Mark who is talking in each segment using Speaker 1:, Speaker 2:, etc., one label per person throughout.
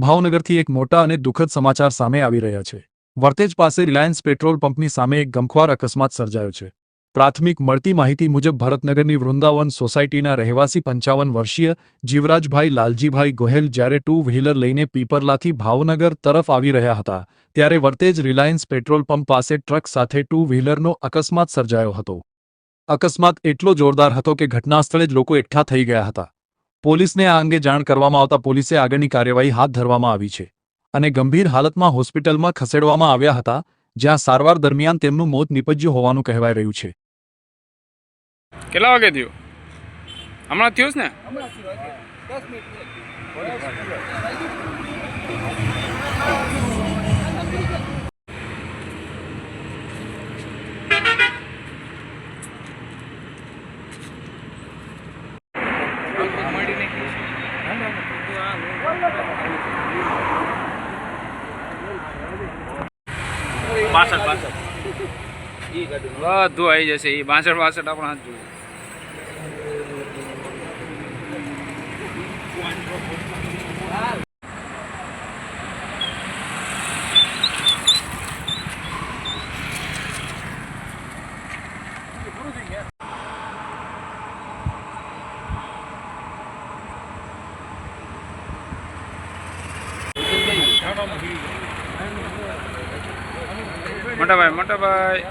Speaker 1: ભાવનગરથી એક મોટા અને દુઃખદ સમાચાર સામે આવી રહ્યા છે। વર્તેજ પાસે રિલાયન્સ પેટ્રોલ પંપની સામે એક ગમખ્વાર અકસ્માત સર્જાયો છે। પ્રાથમિક મળતી માહિતી મુજબ ભરતનગરની વૃંદાવન સોસાયટીના રહેવાસી 55 વર્ષીય જીવરાજભાઈ લાલજીભાઈ ગોહેલ જ્યારે ટુ વ્હીલર લઈને પીપરલાથી ભાવનગર તરફ આવી રહ્યા હતા ત્યારે વર્તેજ રિલાયન્સ પેટ્રોલ પંપ પાસે ટ્રક સાથે ટુ વ્હીલરનો અકસ્માત સર્જાયો હતો। અકસ્માત એટલો જોરદાર હતો કે ઘટનાસ્થળે જ લોકો એકઠા થઈ ગયા હતા। પોલીસને આ અંગે જાણ કરવામાં આવતા પોલીસે આગળની કાર્યવાહી હાથ ધરવામાં આવી છે અને ગંભીર હાલતમાં હોસ્પિટલમાં ખસેડવામાં આવ્યા હતા, જ્યાં સારવાર દરમિયાન તેમનું મોત નીપજ્યું હોવાનું કહેવાઈ રહ્યું છે।
Speaker 2: કેટલા વાગે થયું? હમણાં થયું છે ને? બધું આવી જશે એ 62 આપણા હાથ જોઈએ। મોટા ભાઈ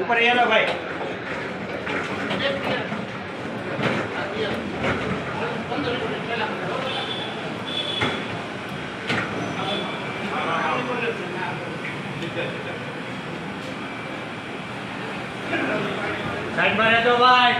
Speaker 3: ऊपर ये लो भाई। साइड में रह जाओ भाई।